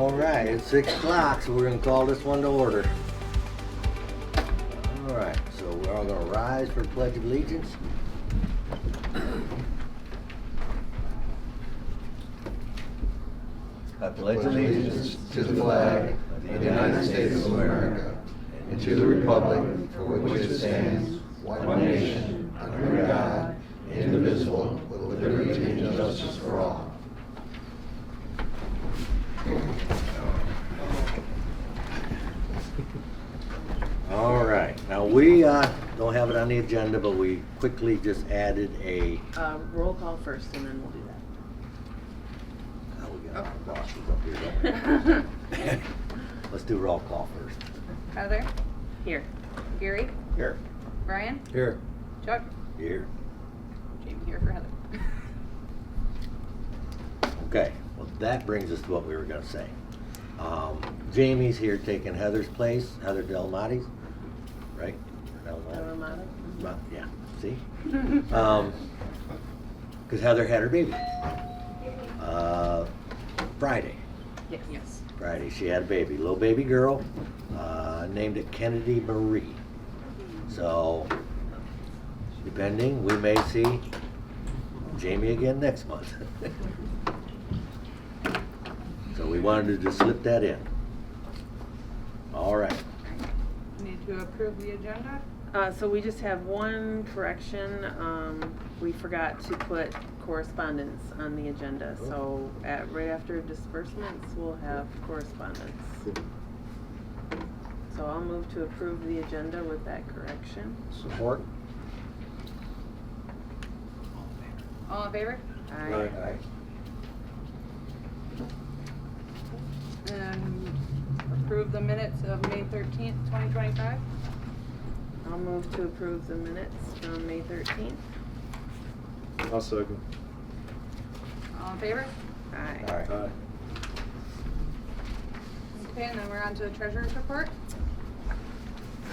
All right, it's 6 o'clock, so we're gonna call this one to order. All right, so we're all gonna rise for Pledge of Allegiance. I pledge Allegiance to the flag of the United States of America and to the republic for which it stands, one nation, under God, indivisible, with liberty and justice for all. All right, now we don't have it on the agenda, but we quickly just added a, Roll call first and then we'll do that. we got our bosses up here. Let's do roll call first. Heather, Here. Gary, Here. Brian, Here. Chuck, Here. Jamie here for Heather. Okay, well, that brings us to what we were gonna say. Jamie's here taking Heather's place, Heather Delmati's, right? Romano? Yeah, see? Cause Heather had her baby. Friday, Yes. Friday, she had a baby, little baby girl, named it Kennedy Marie. So, depending, we may see Jamie again next month. So we wanted to just slip that in. All right. Need to approve the agenda? So we just have one correction. We forgot to put correspondence on the agenda. So right after disbursements, we'll have correspondence. So I'll move to approve the agenda with that correction. Support? All in favor? Aye. And approve the minutes of May 13th, 2025? I'll move to approve the minutes from May 13th. I'll second. All in favor? Aye. All right. Aye. Okay, and then we're on to the treasurer's report.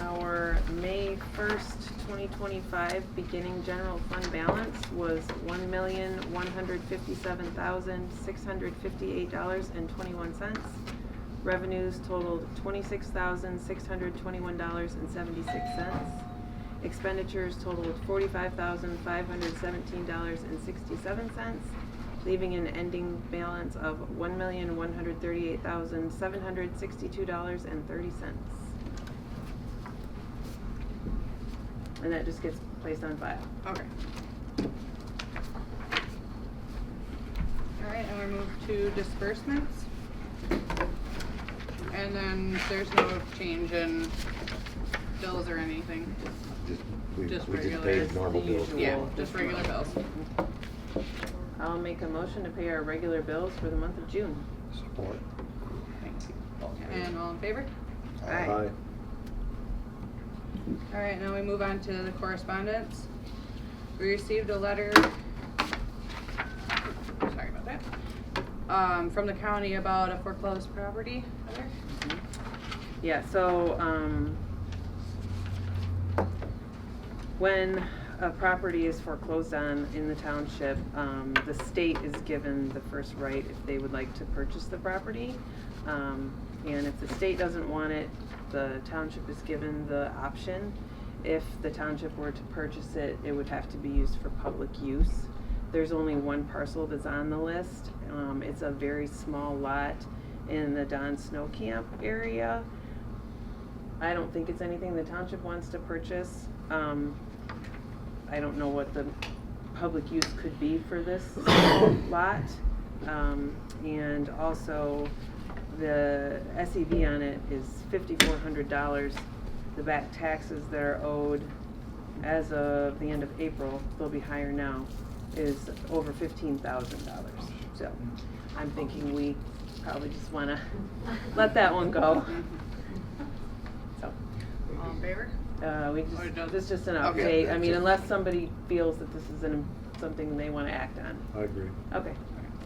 Our May 1st, 2025 beginning general fund balance was $1,157,658.21. Revenues totaled $26,621.76. Expenditures totaled $45,517.67, leaving an ending balance of $1,138,762.30. And that just gets placed on file. Okay. All right, and we move to disbursements. And then there's no change in bills or anything. We Just just regular, paid normal the bills. usual. Yeah, just regular bills. I'll make a motion to pay our regular bills for the month of June. Support. Thank you. And all in favor? Aye. All right, now we move on to the correspondence. We received a letter, sorry about that, from the county about a foreclosed property. Heather? Yeah, so, when a property is foreclosed on in the township, the state is given the first right if they would like to purchase the property. And if the state doesn't want it, the township is given the option. If the township were to purchase it, it would have to be used for public use. There's only one parcel that's on the list. It's a very small lot in the Don Snow Camp area. I don't think it's anything the township wants to purchase. I don't know what the public use could be for this lot. And also, the SEV on it is $5,400. The back taxes that are owed as of the end of April, they'll be higher now, is over $15,000. So I'm thinking we probably just wanna let that one go. So, All in favor? we Or just, does- this is just an Okay. update. I mean, unless somebody feels that this is something they wanna act on. I agree. Okay,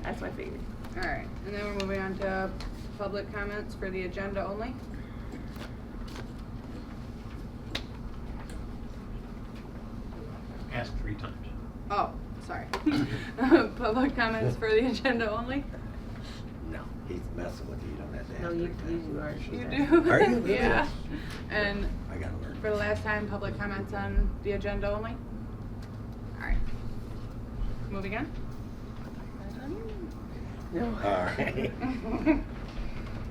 that's my figure. All right, and then we're moving on to public comments for the agenda only. Asked 3 times. Oh, sorry. Public comments for the agenda only? No. He's messing with you, you don't have to No, ask you every time. are. You Suzanne. do? Are you? Really? Yeah. And I gotta learn. for the last time, public comments on the agenda only? Alright. Moving on? No. Alright.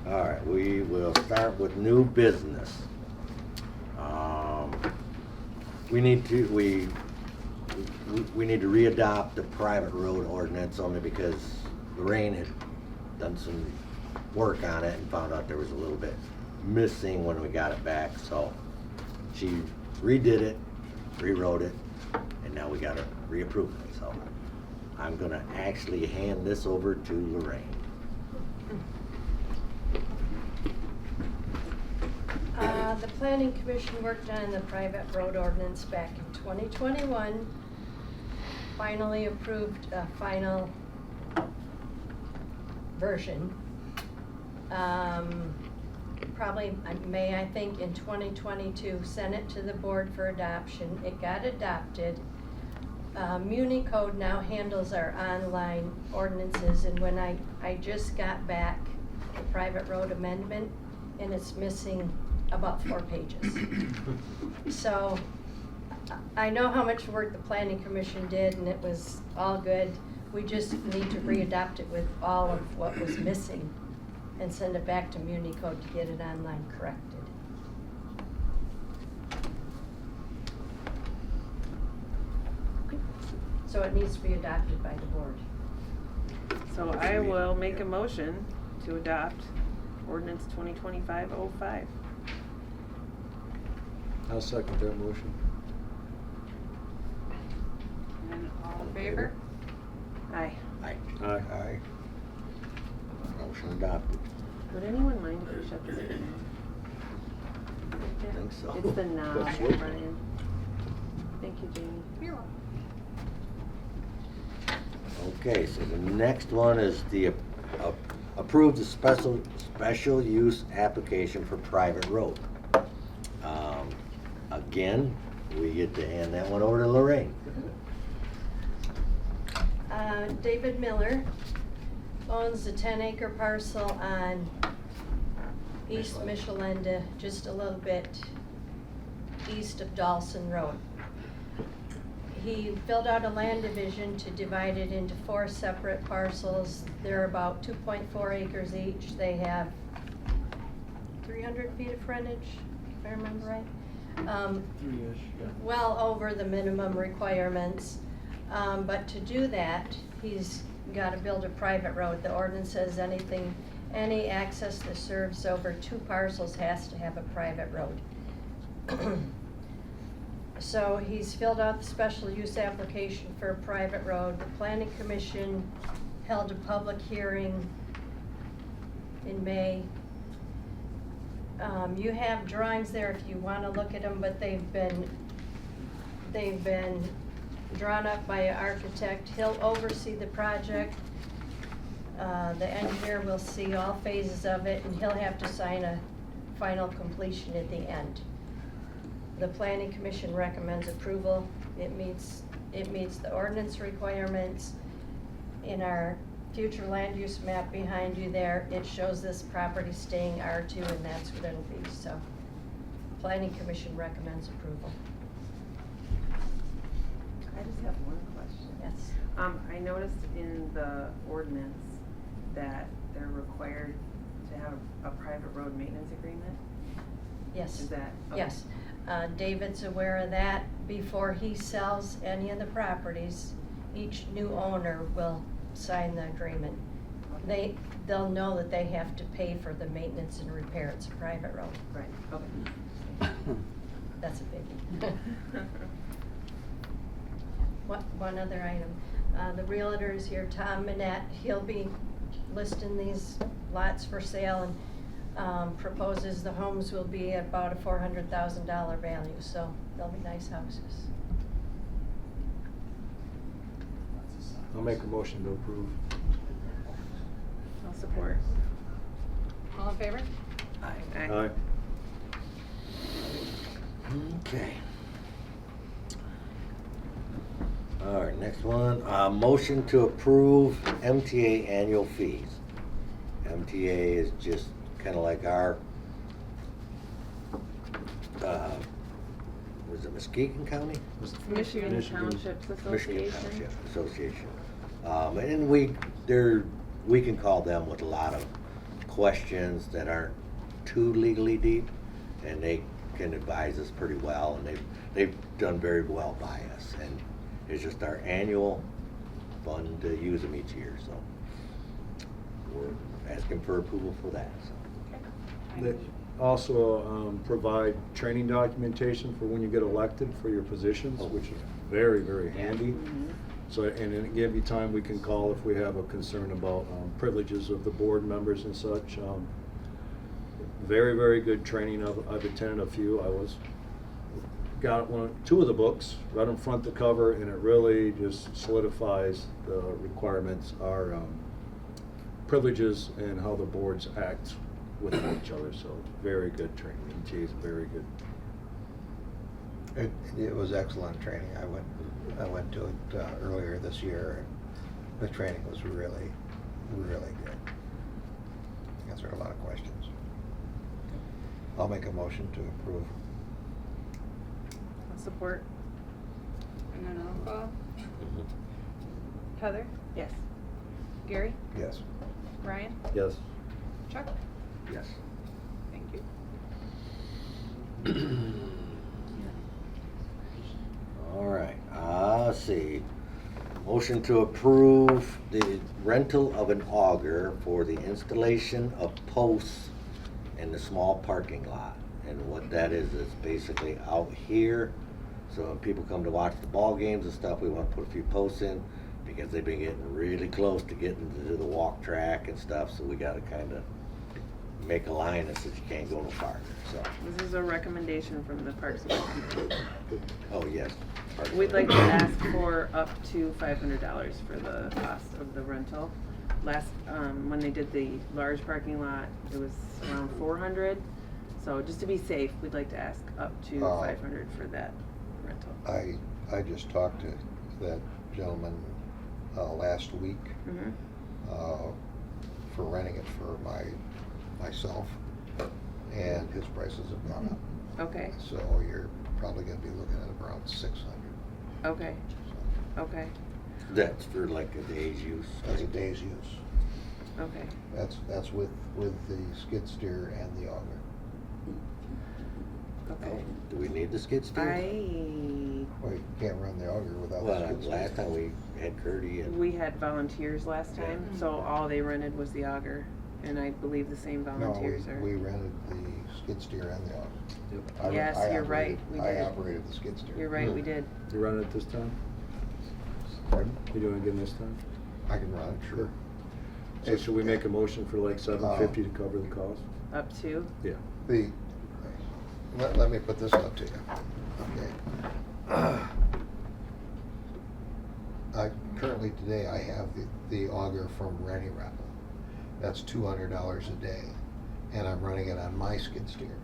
Alright, we will start with new business. We need to, we need to re-adopt the private road ordinance only because Lorraine had done some work on it and found out there was a little bit missing when we got it back, so she redid it, rewrote it, and now we gotta reapprove it, so I'm gonna actually hand this over to Lorraine. The planning commission worked on the private road ordinance back in 2021. Finally approved a final version. Probably May, I think, in 2022, sent it to the board for adoption. It got adopted. Muni Code now handles our online ordinances, and when I just got back the private road amendment, and it's missing about 4 pages. So I know how much work the planning commission did, and it was all good. We just need to re-adopt it with all of what was missing and send it back to Muni Code to get it online corrected. So it needs to be adopted by the board. So I will make a motion to adopt ordinance 2025-05. I'll second that motion. And all in favor? Aye. Aye. Aye. Aye. Motion adopted. Would anyone mind if we shut this down? I think so. It's the knob, That's what- Brian. Thank you, Jamie. You're welcome. Okay, so the next one is the approve the special use application for private road. Again, we get to hand that one over to Lorraine. David Miller owns a 10-acre parcel on East Michelanda, just a little bit east of Dawson Road. He filled out a land division to divide it into 4 separate parcels. They're about 2.4 acres each. They have 300 feet of frontage, if I remember right. Well over the minimum requirements. But to do that, he's gotta build a private road. The ordinance says any access that serves over 2 parcels has to have a private road. So he's filled out the special use application for a private road. The planning commission held a public hearing in May. You have drawings there if you wanna look at them, but they've been drawn up by an architect. He'll oversee the project. The engineer will see all phases of it, and he'll have to sign a final completion at the end. The planning commission recommends approval. It meets the ordinance requirements. In our future land use map behind you there, it shows this property staying R2, and that's what it'll be, so. Planning commission recommends approval. I just have one question. Yes. I noticed in the ordinance that they're required to have a private road maintenance agreement. Yes. Is that? okay. Yes. David's aware of that. Before he sells any of the properties, each new owner will sign the agreement. They'll know that they have to pay for the maintenance and repair. It's a private road. Right, okay. That's a biggie. One other item. The realtor is here, Tom Manette. He'll be listing these lots for sale and proposes the homes will be at about a $400,000 value, so they'll be nice houses. I'll make a motion to approve. I'll support. All in favor? Aye. Okay. All right, next one, motion to approve MTA annual fees. MTA is just kinda like our, was it Muskegon County? Michigan Michigan. Townships Michigan Association. Township Association. And we can call them with a lot of questions that aren't too legally deep, and they can advise us pretty well, and they've done very well by us, and it's just our annual fund to use them each year, so we're asking for approval for that, so. They also provide training documentation for when you get elected for your positions, which is very, very handy. Mhm. So, and then any time we can call if we have a concern about privileges of the board members and such. Very, very good training. I've attended a few. Got two of the books, read them front to cover, and it really just solidifies the requirements, our privileges, and how the boards act with each other. So very good training. MTA is very good. It was excellent training. I went to it earlier this year, and the training was really, really good. Answered a lot of questions. I'll make a motion to approve. I'll support. And then I'll call. Mhm. Heather, Yes. Gary, Yes. Ryan, Yes. Chuck. Yes. Thank you. All right, let's see. Motion to approve the rental of an auger for the installation of posts in the small parking lot. And what that is basically out here. So when people come to watch the ball games and stuff, we want to put a few posts in because they've been getting really close to getting to the walk track and stuff. So we got to kind of make a line that says you can't go no farther. So, This is a recommendation from the Parks and Rec Committee. oh yes. We'd like to ask for up to $500 for the cost of the rental. Last, when they did the large parking lot, it was around 400. So just to be safe, we'd like to ask up to 500 for that rental. I just talked to that gentleman last week Mhm. for renting it for myself, and his prices have gone up. Okay, So you're probably gonna be looking at around 600. okay, okay, That's for like a day's use. As a day's use. okay. That's with the skid steer and the auger. Okay. Do we need the skid steer? Well, you can't run the auger without the Well, skid steer. last time we had Curdy and. We had volunteers last time, Yeah. so all they rented was the auger, and I believe the same volunteers are. No, we rented the skid steer and the auger. Yep. I- Yes, I you're right, operated- we I did. operated the skid steer. You're right, we did. You run it this time? Pardon? You doing it again this time? I can run it, sure. So should we make a motion for like $750 to cover the cost? Up to? Yeah. Let me put this up to you. Okay. Currently today, I have the auger from Rennie Raffle. That's $200 a day, and I'm running it on my skid steer.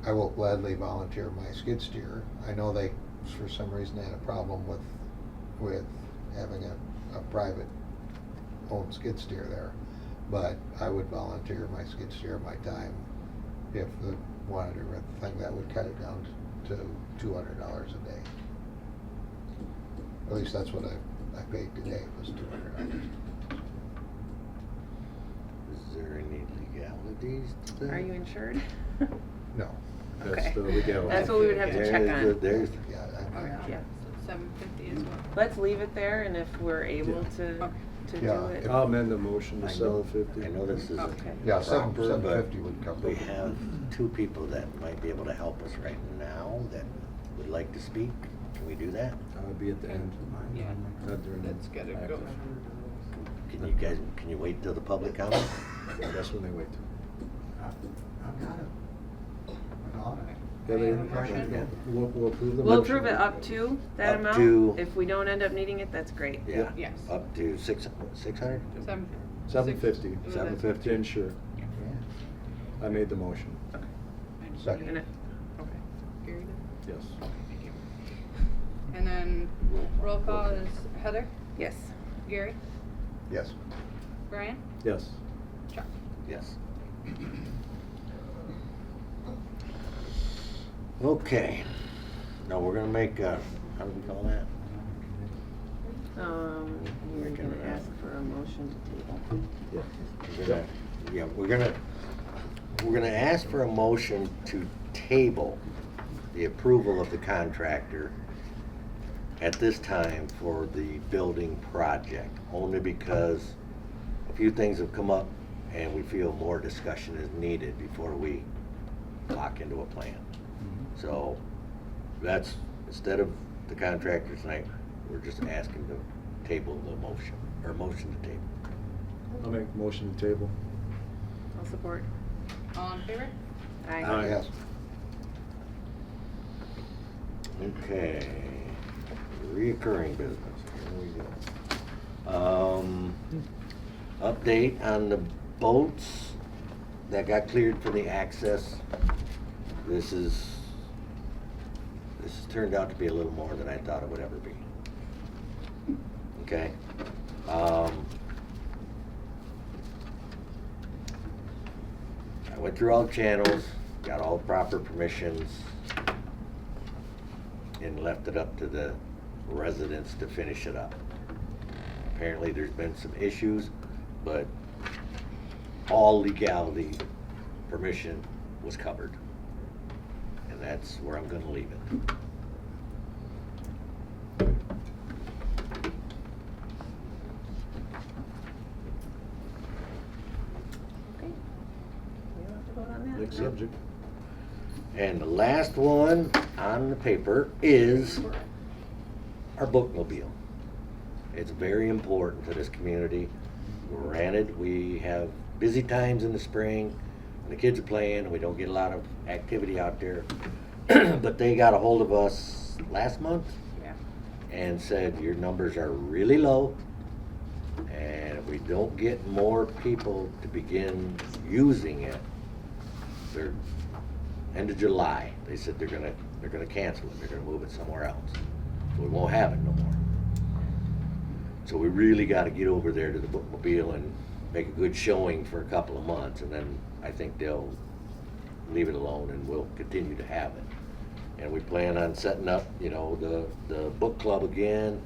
I will gladly volunteer my skid steer. I know they, for some reason, had a problem with having a private owned skid steer there, but I would volunteer my skid steer, my time, if the wanted to rent the thing. That would cut it down to $200 a day. At least that's what I paid today, was $200. Is there any legalities to that? Are you insured? No. Okay. That's the legality. That's what we would have to check There's- on. There's, Yeah, Yeah. So 750 as well. Let's leave it there, and if we're able to Okay. do Yeah, it. if- I'll amend the motion to I sell know- 50. I know this is Okay. Yeah, proper, but 750 would cover we it. have two people that might be able to help us right now that would like to speak. Can we do that? I'll be at the end. Yeah. Not during the That's gotta act. go. Can you wait till the public comment? That's when they wait. I've got it. Yeah, We have a motion? Yeah. We'll approve the motion. We'll approve it up to that Up amount. to- If we don't end up needing it, that's great. Yeah. Yes. Up to 600? 750. Was it 750. To insure. I made the motion. Second. And it- Okay. Gary did? Yes. Thank you. And then roll call is Heather, Yes. Gary, Yes. Brian, Yes. truck. Yes. Okay, now we're gonna make, how do we call that? You're gonna ask for a motion to table. We're gonna ask for a motion to table the approval of the contractor at this time for the building project, only because a few things have come up and we feel more discussion is needed before we lock into a plan. So that's, instead of the contractor tonight, we're just asking to table the motion, or motion to table. I'll make a motion to table. I'll support. All in favor? Aye. Aye. Yes. Okay, reoccurring business, here we go. Update on the boats that got cleared for the access. This has turned out to be a little more than I thought it would ever be. Okay? I went through all the channels, got all the proper permissions, and left it up to the residents to finish it up. Apparently there's been some issues, but all legality, permission was covered. And that's where I'm gonna leave it. Okay. We don't have to vote on that? Next No? subject. And the last one on the paper is our bookmobile. It's very important to this community. Granted, we have busy times in the spring, and the kids are playing, and we don't get a lot of activity out there. But they got a hold of us last month Yeah. and said, your numbers are really low, and if we don't get more people to begin using it, they're, end of July, they said they're gonna cancel it, they're gonna move it somewhere else. So we won't have it no more. So we really gotta get over there to the bookmobile and make a good showing for a couple of months, and then I think they'll leave it alone and we'll continue to have it. And we plan on setting up, you know, the book club again,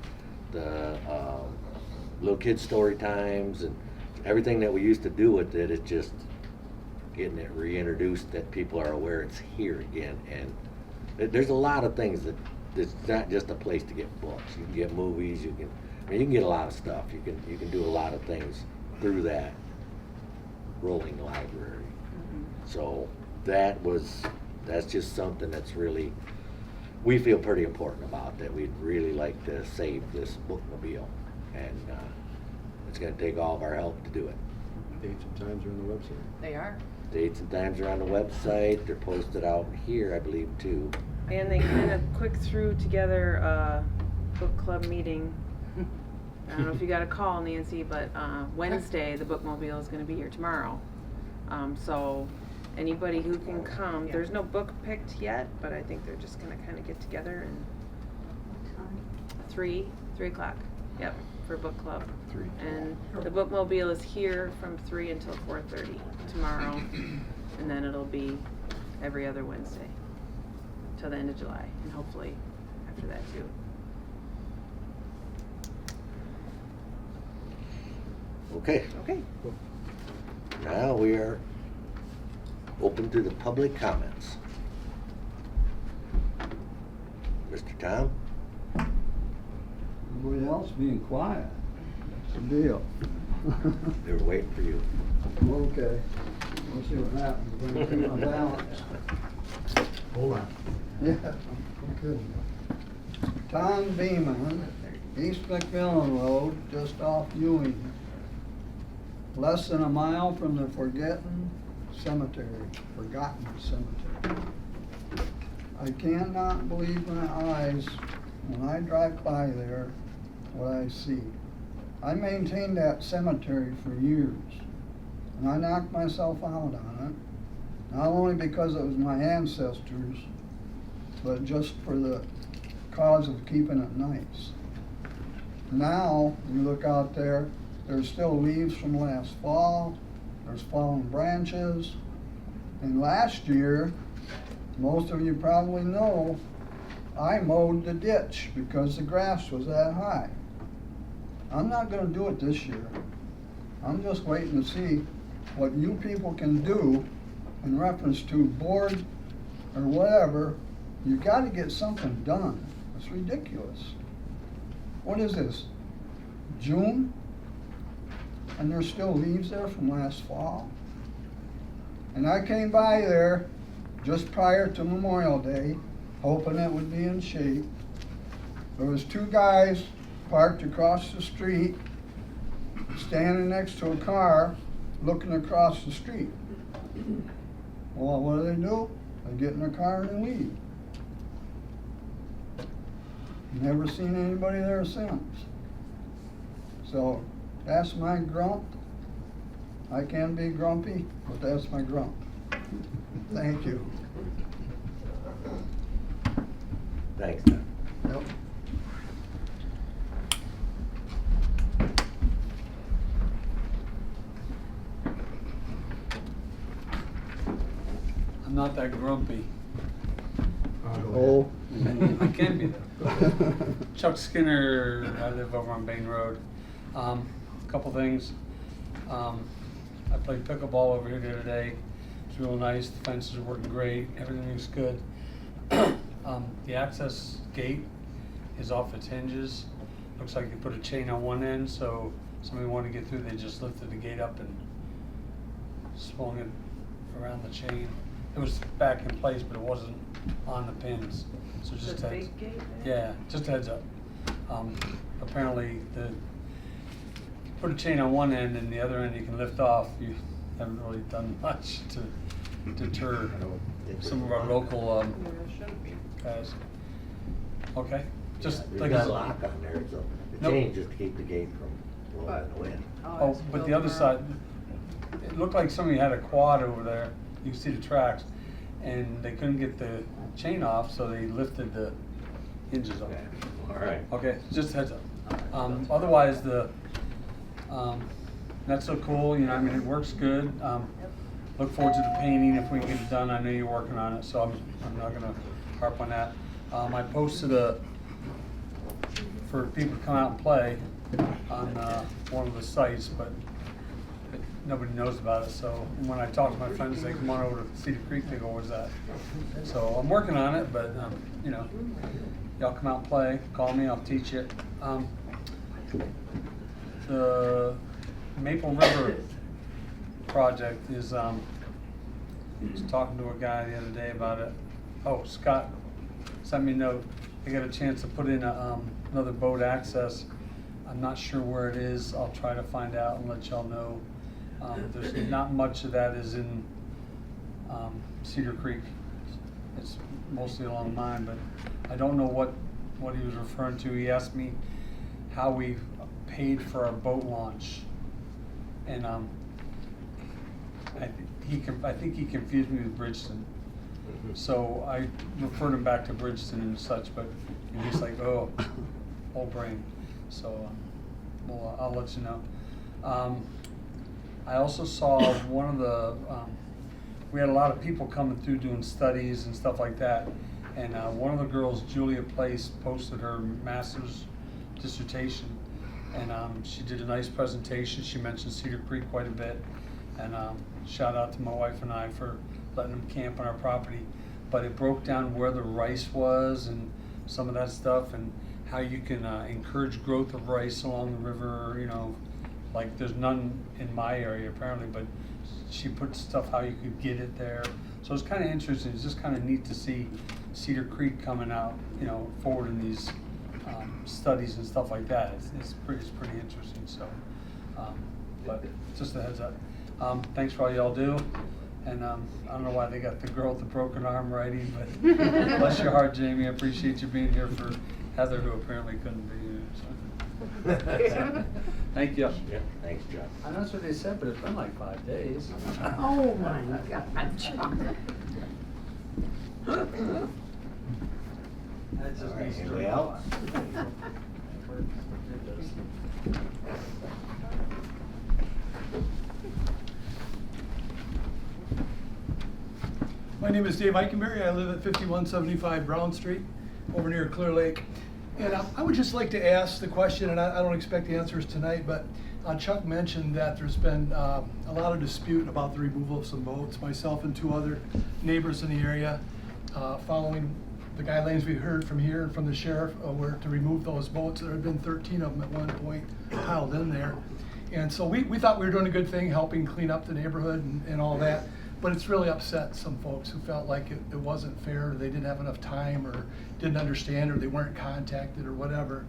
the little kids' story times, and everything that we used to do with it. It's just getting it reintroduced, that people are aware it's here again. And there's a lot of things that, it's not just a place to get books. You can get movies, you can get a lot of stuff. You can do a lot of things through that rolling library. So that's just something that's really, we feel pretty important about, that we'd really like to save this bookmobile. And it's gonna take all of our help to do it. Dates and times are on the website. They are. Dates and times are on the website, they're posted out here, I believe, too. And they kind of quick threw together a book club meeting. I don't know if you got a call, Nancy, but Wednesday, the bookmobile is gonna be here tomorrow. So anybody who can come, there's no book picked yet, but I think they're just gonna kind of get together and 3 o'clock, yep, for book club. 3. And the bookmobile is here from 3 until 4:30 tomorrow, and then it'll be every other Wednesday till the end of July, and hopefully after that too. Okay, Okay. now we are open to the public comments. Mr. Tom? Everybody else being quiet. That's the deal. They were waiting for you. Okay, we'll see what happens. We're gonna keep my balance. Hold on. Yeah, good. Tom Beeman, East McMillan Road, just off Ewing. Less than a mile from the Forgotten Cemetery. I cannot believe my eyes when I drive by there, what I see. I maintained that cemetery for years, and I knocked myself out on it, not only because it was my ancestors, but just for the cause of keeping it nice. Now, you look out there, there's still leaves from last fall, there's fallen branches. And last year, most of you probably know, I mowed the ditch because the grass was that high. I'm not gonna do it this year. I'm just waiting to see what you people can do in reference to board or whatever. You gotta get something done. It's ridiculous. What is this, June? And there's still leaves there from last fall? And I came by there just prior to Memorial Day, hoping it would be in shape. There was two guys parked across the street, standing next to a car, looking across the street. Well, what do? They get in their car and they leave. Never seen anybody there since. So, that's my grump. I can be grumpy, but that's my grump. Thank you. Thanks, Doug. Yep. I'm not that grumpy. Oh. I can be though. Chuck Skinner, I live over on Bain Road. Couple things. I played pickleball over here the other day. It's real nice. The fences are working great. Everything looks good. The access gate is off its hinges. Looks like they put a chain on one end, so somebody wanted to get through, they just lifted the gate up and swung it around the chain. It was back in place, but it wasn't on the pins. So just The heads. big gate there? Yeah, just a heads up. Apparently put a chain on one end and the other end you can lift off. You haven't really done much to deter some of our local guys. Okay, just There's like got I a said. lock on there, so the Nope. chain just to keep the gate from blowing in the wind. Oh, but the other side, it looked like somebody had a quad over there. You can see the tracks, and they couldn't get the chain off, so they lifted the hinges off. All right. Okay, just a heads up. Otherwise, not so cool, you know, I mean, it works good. Look forward to the painting if we can get it done. I know you're working on it, so I'm not gonna harp on that. I posted for people to come out and play on one of the sites, but nobody knows about it. So when I talk to my friends, they come on over to Cedar Creek, they go, "Where's that?" So I'm working on it, but you know, y'all come out and play. Call me, I'll teach you. The Maple River project is. I was talking to a guy the other day about it. Oh, Scott sent me a note. I got a chance to put in another boat access. I'm not sure where it is. I'll try to find out and let y'all know. There's not much of that is in Cedar Creek. It's mostly along mine, but I don't know what he was referring to. He asked me how we paid for our boat launch, and I think he confused me with Bridgeton. So I referred him back to Bridgeton and such, but he's like, "Oh, old brain." So I'll let you know. I also saw one of the, we had a lot of people coming through doing studies and stuff like that. And one of the girls, Julia Place, posted her master's dissertation. And she did a nice presentation. She mentioned Cedar Creek quite a bit. And shout out to my wife and I for letting them camp on our property. But it broke down where the rice was and some of that stuff, and how you can encourage growth of rice along the river, you know. Like there's none in my area apparently, but she put stuff how you could get it there. So it's kind of interesting. It's just kind of neat to see Cedar Creek coming out, you know, forward in these studies and stuff like that. It's pretty interesting. So, but just a heads up. Thanks for all y'all do. And I don't know why they got the girl with the broken arm writing, but bless your heart, Jamie. I appreciate you being here for Heather, who apparently couldn't be here. So. Thank you. Yeah, thanks, John. I know that's what they said, but it's been like 5 days. Oh my God, John. That just All right, needs to anybody go else? on. My name is Dave Eikenberry. I live at 5175 Brown Street over near Clear Lake. And I would just like to ask the question, and I don't expect the answers tonight, but Chuck mentioned that there's been a lot of dispute about the removal of some boats. Myself and 2 other neighbors in the area, following the guidelines we heard from here and from the sheriff, were to remove those boats. There had been 13 of them at one point piled in there. And so we thought we were doing a good thing, helping clean up the neighborhood and all that. But it's really upset some folks who felt like it wasn't fair, or they didn't have enough time, or didn't understand, or they weren't contacted, or whatever.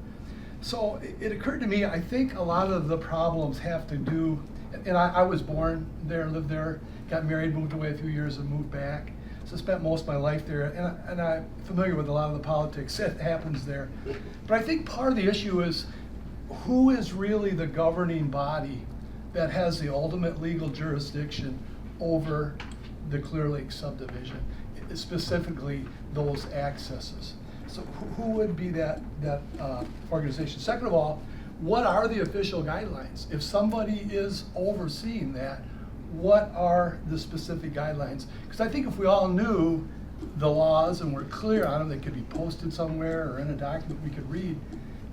So it occurred to me, I think a lot of the problems have to do, and I was born there, lived there, got married, moved away a few years and moved back. So I spent most of my life there, and I'm familiar with a lot of the politics that happens there. But I think part of the issue is, who is really the governing body that has the ultimate legal jurisdiction over the Clear Lake subdivision, specifically those accesses? So who would be that organization? Second of all, what are the official guidelines? If somebody is overseeing that, what are the specific guidelines? Because I think if we all knew the laws and were clear on them, they could be posted somewhere or in a document we could read,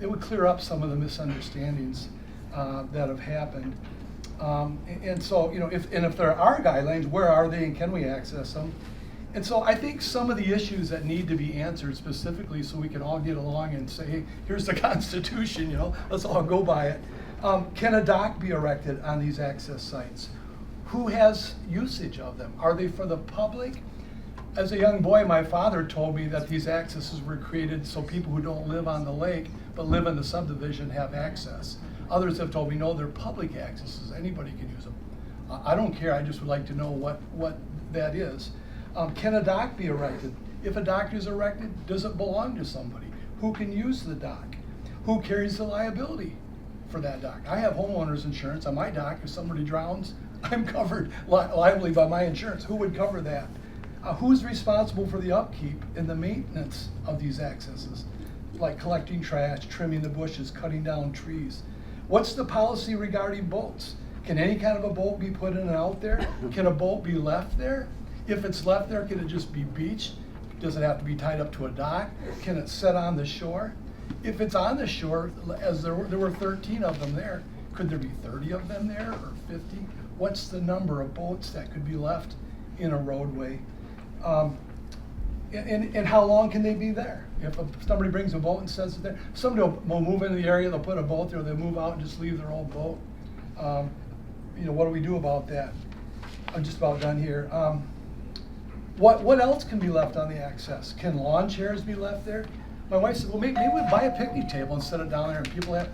it would clear up some of the misunderstandings that have happened. And so, if there are guidelines, where are they and can we access them? And so I think some of the issues that need to be answered specifically, so we can all get along and say, hey, here's the Constitution, let's all go by it. Can a dock be erected on these access sites? Who has usage of them? Are they for the public? As a young boy, my father told me that these accesses were created so people who don't live on the lake but live in the subdivision have access. Others have told me, no, they're public accesses. Anybody can use them. I don't care. I just would like to know what that is. Can a dock be erected? If a dock is erected, does it belong to somebody? Who can use the dock? Who carries the liability for that dock? I have homeowner's insurance on my dock. If somebody drowns, I'm covered liably by my insurance. Who would cover that? Who's responsible for the upkeep and the maintenance of these accesses? Like collecting trash, trimming the bushes, cutting down trees. What's the policy regarding boats? Can any kind of a boat be put in and out there? Can a boat be left there? If it's left there, can it just be beached? Does it have to be tied up to a dock? Can it sit on the shore? If it's on the shore, as there were 13 of them there, could there be 30 of them there or 50? What's the number of boats that could be left in a roadway? And how long can they be there? If somebody brings a boat and sets it there, somebody will move into the area, they'll put a boat there, they'll move out and just leave their old boat. What do we do about that? I'm just about done here. What else can be left on the access? Can lawn chairs be left there? My wife said, well, maybe we buy a picnic table and set it down there, and people have,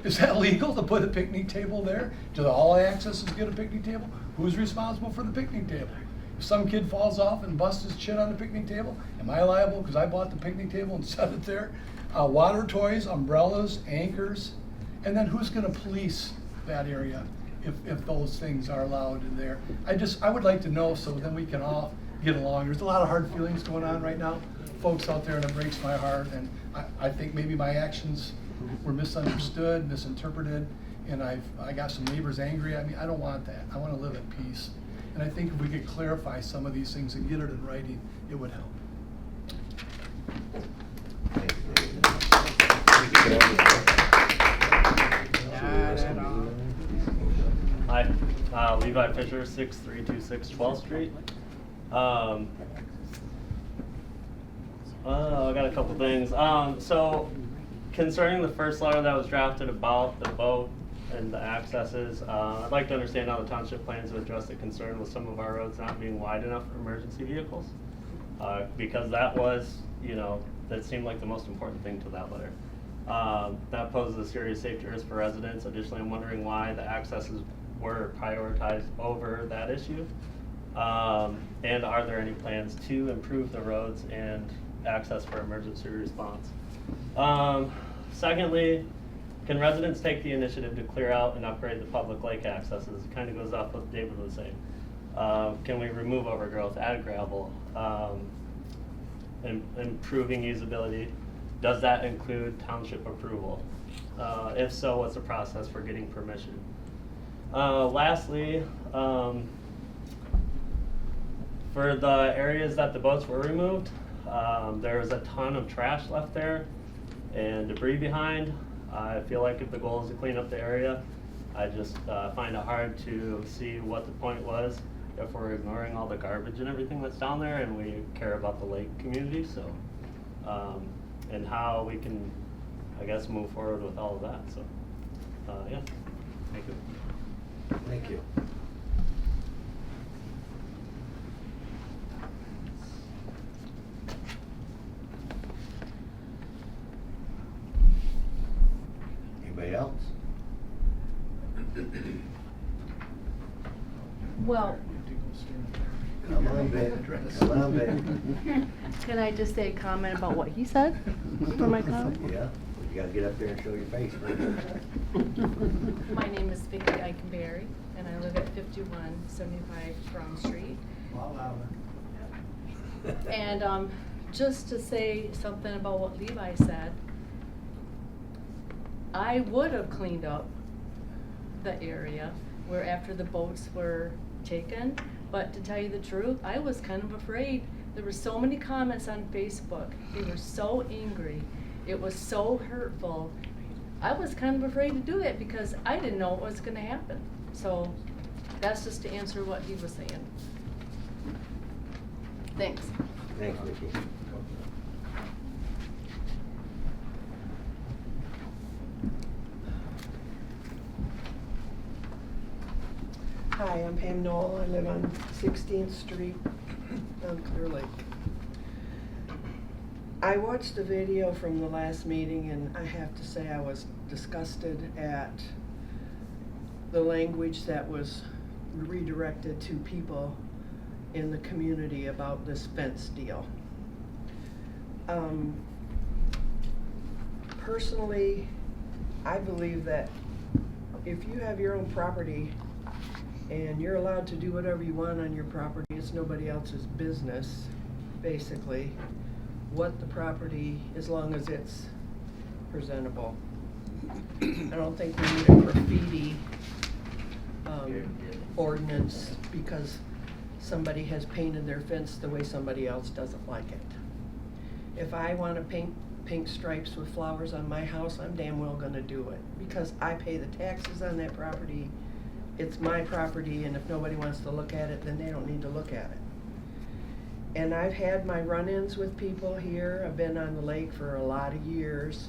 is that legal to put a picnic table there? Do all accesses get a picnic table? Who's responsible for the picnic table? If some kid falls off and busts his chin on the picnic table, am I liable because I bought the picnic table and set it there? Water toys, umbrellas, anchors, and then who's going to police that area if those things are allowed in there? I would like to know, so then we can all get along. There's a lot of hard feelings going on right now, folks out there, and it breaks my heart. And I think maybe my actions were misunderstood, misinterpreted, and I got some neighbors angry at me. I don't want that. I want to live at peace. And I think if we could clarify some of these things and get it in writing, it would help. Hi, Levi Fisher, 6326 12th Street. I got a couple things. So concerning the first letter that was drafted about the boat and the accesses, I'd like to understand how the township plans to address the concern with some of our roads not being wide enough for emergency vehicles. Because that was, that seemed like the most important thing to that letter. That poses a serious safety risk for residents. Additionally, I'm wondering why the accesses were prioritized over that issue. And are there any plans to improve the roads and access for emergency response? Secondly, can residents take the initiative to clear out and upgrade the public lake accesses? It kind of goes off what David was saying. Can we remove overgrowth, add gravel, improving usability? Does that include township approval? If so, what's the process for getting permission? Lastly, For the areas that the boats were removed, there was a ton of trash left there and debris behind. I feel like if the goal is to clean up the area, I just find it hard to see what the point was if we're ignoring all the garbage and everything that's down there and we care about the lake community, so, and how we can, I guess, move forward with all of that, so, yeah, thank you. Thank you. Anybody else? Well, Come on, babe. Come on, babe. Can I just say a comment about what he said for my comment? Yeah, you gotta get up there and show your face. My name is Vicki Eikenberry, and I live at 5175 Brown Street. And just to say something about what Levi said, I would have cleaned up the area where after the boats were taken, but to tell you the truth, I was kind of afraid. There were so many comments on Facebook. They were so angry. It was so hurtful. I was kind of afraid to do it because I didn't know what was gonna happen. So that's just to answer what he was saying. Thanks. Thanks, Vicki. Hi, I'm Pam Knoll. I live on 16th Street on Clear Lake. I watched the video from the last meeting and I have to say I was disgusted at the language that was redirected to people in the community about this fence deal. Personally, I believe that if you have your own property and you're allowed to do whatever you want on your property, it's nobody else's business, basically, what the property, as long as it's presentable. I don't think we need a graffiti ordinance because somebody has painted their fence the way somebody else doesn't like it. If I want to paint pink stripes with flowers on my house, I'm damn well gonna do it because I pay the taxes on that property. It's my property, and if nobody wants to look at it, then they don't need to look at it. And I've had my run-ins with people here. I've been on the lake for a lot of years.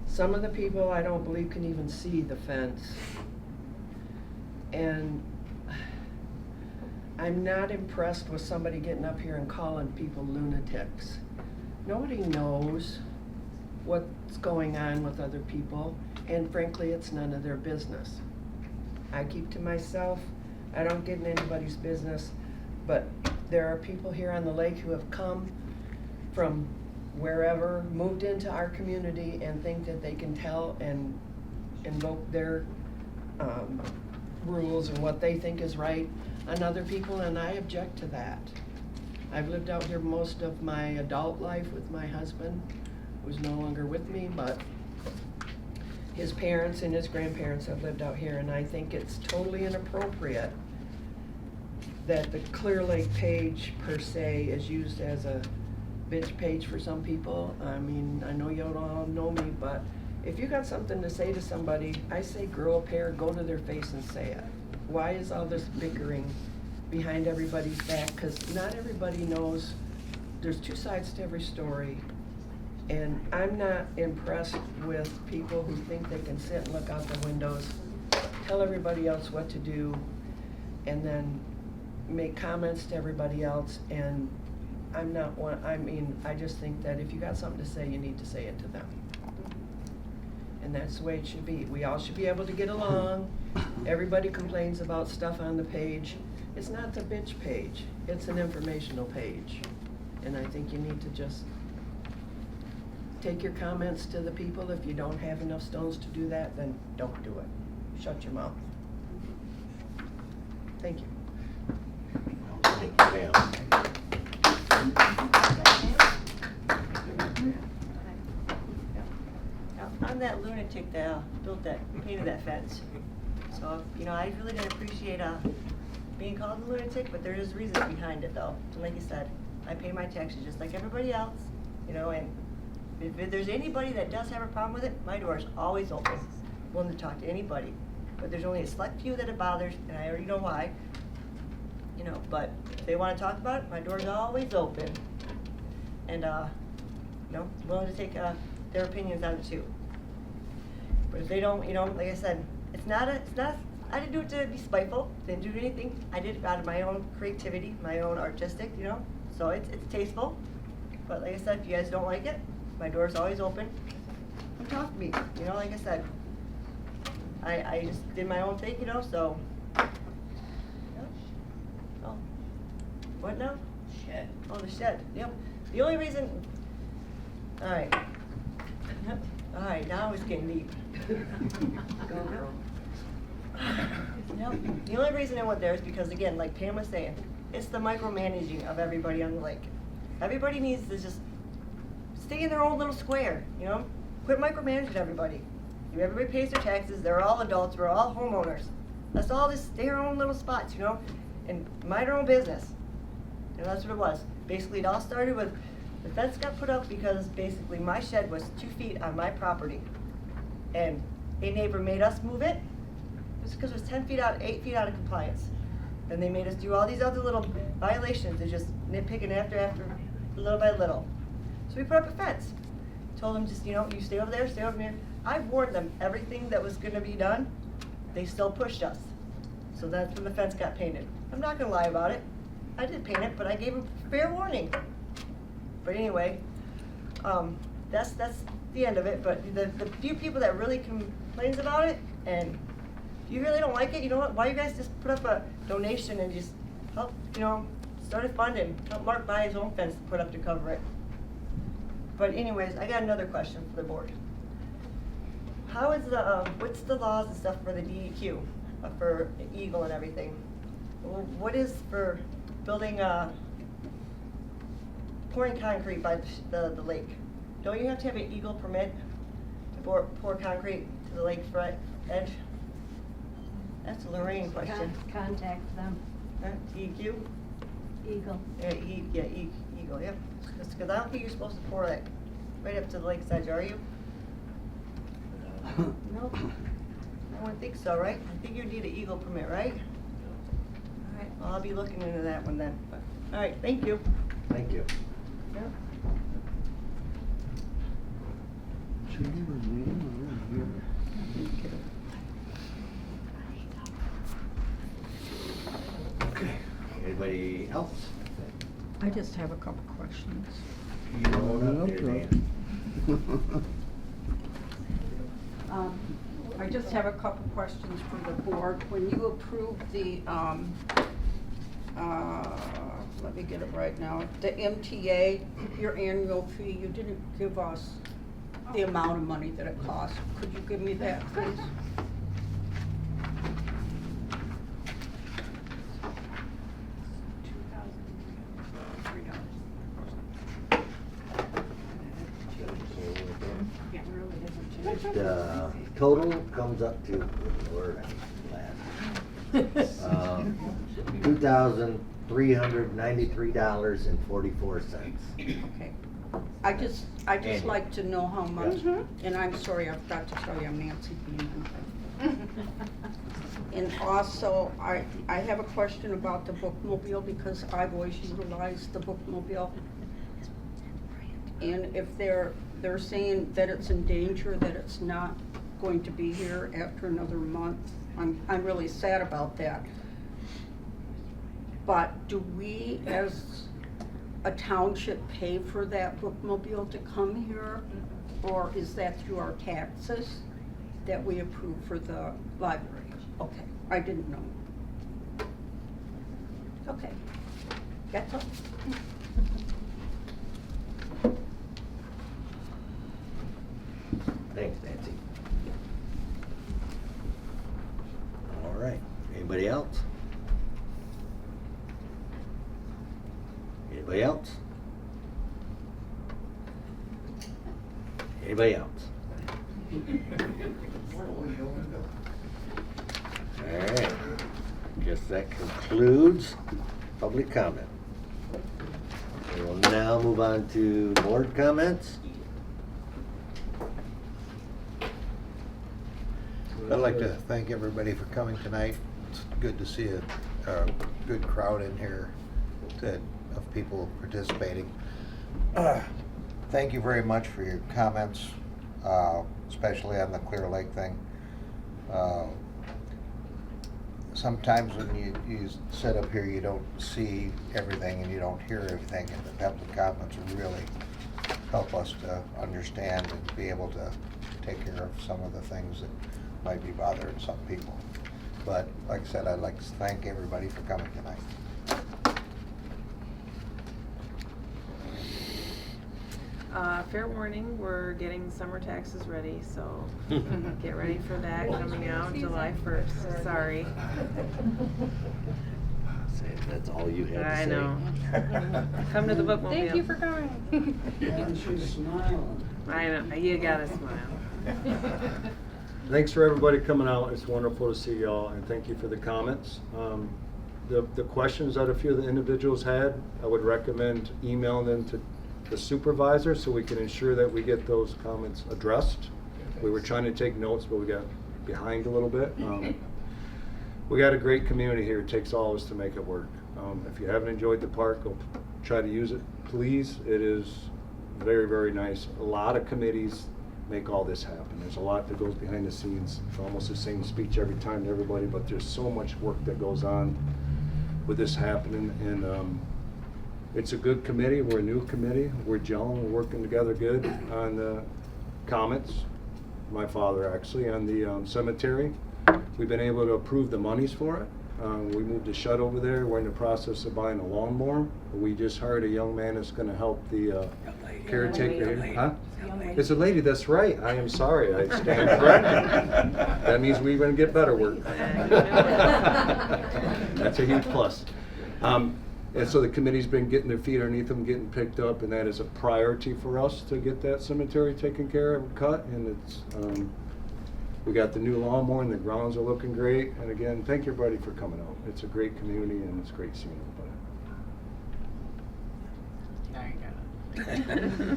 Some of the people I don't believe can even see the fence. And I'm not impressed with somebody getting up here and calling people lunatics. Nobody knows what's going on with other people, and frankly, it's none of their business. I keep to myself. I don't get in anybody's business, but there are people here on the lake who have come from wherever, moved into our community and think that they can tell and invoke their rules and what they think is right on other people, and I object to that. I've lived out here most of my adult life with my husband, who's no longer with me, but his parents and his grandparents have lived out here, and I think it's totally inappropriate that the Clear Lake page per se is used as a bitch page for some people. I mean, I know you don't all know me, but if you got something to say to somebody, I say grow a pair, go to their face and say it. Why is all this bickering behind everybody's back? Because not everybody knows. There's two sides to every story. And I'm not impressed with people who think they can sit and look out the windows, tell everybody else what to do, and then make comments to everybody else. And I'm not one, I mean, I just think that if you got something to say, you need to say it to them. And that's the way it should be. We all should be able to get along. Everybody complains about stuff on the page. It's not the bitch page, it's an informational page. And I think you need to just take your comments to the people. If you don't have enough stones to do that, then don't do it. Shut your mouth. Thank you. Thank you, Pam. I'm that lunatic that painted that fence. So, I really didn't appreciate being called a lunatic, but there is reasons behind it though. So like you said, I pay my taxes just like everybody else, you know, and if there's anybody that does have a problem with it, my door is always open, willing to talk to anybody. But there's only a select few that it bothers, and I already know why. You know, but if they wanna talk about it, my door's always open. And, you know, willing to take, their opinions on it too. But if they don't, you know, like I said, I didn't do it to be spiteful, didn't do anything. I did it out of my own creativity, my own artistic, you know, so it's tasteful. But like I said, if you guys don't like it, my door's always open. Come talk to me, you know, like I said. I just did my own thing, you know, so. Yeah. Oh, what now? Shed. Oh, the shed, yep. The only reason, all right. All right, now it's getting deep. Go girl. Yep. The only reason I went there is because, again, like Pam was saying, it's the micromanaging of everybody on the lake. Everybody needs to just stay in their own little square, you know? Quit micromanaging everybody. Everybody pays their taxes, they're all adults, we're all homeowners. Let's all just stay in our own little spots, you know? And mind our own business. And that's what it was. Basically, it all started with, the fence got put up because basically my shed was 2 feet on my property. And a neighbor made us move it, just because it was 10 feet out, 8 feet out of compliance. Then they made us do all these other little violations and just nitpicking after, little by little. So we put up a fence. Told them just, you know, you stay over there, stay over here. I warned them everything that was gonna be done, they still pushed us. So that's when the fence got painted. I'm not gonna lie about it. I did paint it, but I gave them fair warning. But anyway, that's the end of it. But the few people that really complains about it, and if you really don't like it, you know what? Why you guys just put up a donation and just help, you know, start a fund and help Mark buy his own fence to put up to cover it. But anyways, I got another question for the board. How is the, what's the laws and stuff for the DEQ, for Eagle and everything? What is for building, pouring concrete by the lake? Don't you have to have an Eagle permit to pour concrete to the lake front edge? That's a Lorraine question. Contact them. DEQ? Eagle. Yeah, Eagle, yep. Just because I don't think you're supposed to pour that right up to the lake's edge, are you? Nope. I wouldn't think so, right? I think you need an Eagle permit, right? Alright, well, I'll be looking into that one then. Alright, thank you. Thank you. Yep. Okay. Anybody else? I just have a couple questions. You know up there, Dan. I just have a couple questions for the board. When you approved the, let me get it right now, the MTA, your annual fee, you didn't give us the amount of money that it costs. Could you give me that, please? The total comes up to, Lord, $2,393.44. Okay. I just Annual. like to know how much, Yeah. and I'm sorry, I forgot to tell you, I'm Nancy Beeman. And also, I have a question about the bookmobile, because I've always utilized the bookmobile. And if they're saying that it's in danger, that it's not going to be here after another month, I'm really sad about that. But do we, as a township, pay for that bookmobile to come here? Or is that through our taxes that we approve for the library? Okay, I didn't know. Okay, that's all. Thanks, Nancy. All right, anybody else? Anybody else? Anybody else? All right. Guess that concludes public comment. We will now move on to board comments. I'd like to thank everybody for coming tonight. It's good to see a good crowd in here of people participating. Thank you very much for your comments, especially on the Clear Lake thing. Sometimes when you sit up here, you don't see everything and you don't hear everything, and the public comments really help us to understand and be able to take care of some of the things that might be bothering some people. But like I said, I'd like to thank everybody for coming tonight. Fair warning, we're getting summer taxes ready, so get ready for that coming out July 1st. Sorry. Say, that's all you had to say. I know. Come to the bookmobile. Thank you for coming. And she's smiling. I know, you gotta smile. Thanks for everybody coming out. It's wonderful to see y'all, and thank you for the comments. The questions that a few of the individuals had, I would recommend emailing them to the supervisor so we can ensure that we get those comments addressed. We were trying to take notes, but we got behind a little bit. We got a great community here. It takes all of us to make it work. If you haven't enjoyed the park, go try to use it, please. It is very, very nice. A lot of committees make all this happen. There's a lot that goes behind the scenes. It's almost the same speech every time to everybody, but there's so much work that goes on with this happening, and it's a good committee. We're a new committee. We're gelling. We're working together good on the comments. My father actually on the cemetery. We've been able to approve the monies for it. We moved a shed over there. We're in the process of buying a lawnmower. We just hired a young man that's going to help the caretaker here. Huh? It's a lady, that's right. I am sorry. I stand corrected. That means we're going to get better work. That's a huge plus. And so the committee's been getting their feet underneath them, getting picked up, and that is a priority for us to get that cemetery taken care of and cut. And it's we got the new lawnmower, and the grounds are looking great. And again, thank everybody for coming out. It's a great community, and it's great seeing everybody. There you go.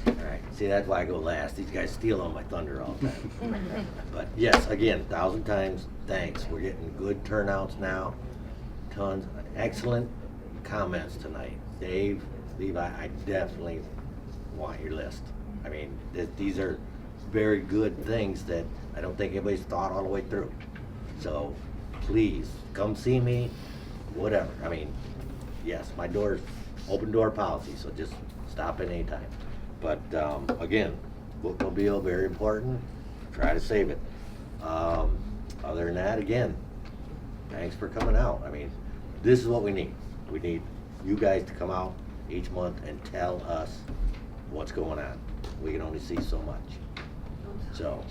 Alright, see, that's why I go last. These guys steal on my thunder all the time. But yes, again, 1,000 times thanks. We're getting good turnouts now. Tons, excellent comments tonight. Dave, Levi, I definitely want your list. I mean, these are very good things that I don't think anybody's thought all the way through. So please, come see me, whatever. I mean, yes, my door's open door policy, so just stop in anytime. But again, bookmobile, very important. Try to save it. Other than that, again, thanks for coming out. I mean, this is what we need. We need you guys to come out each month and tell us what's going on. We can only see so much. So.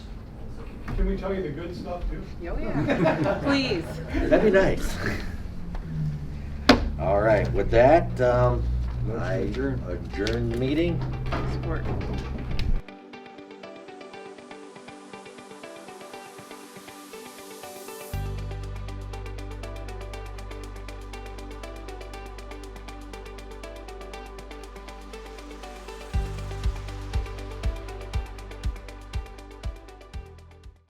Can we tell you the good stuff too? Oh, yeah. Please. That'd be nice. All right, with that, I adjourn the meeting. Support.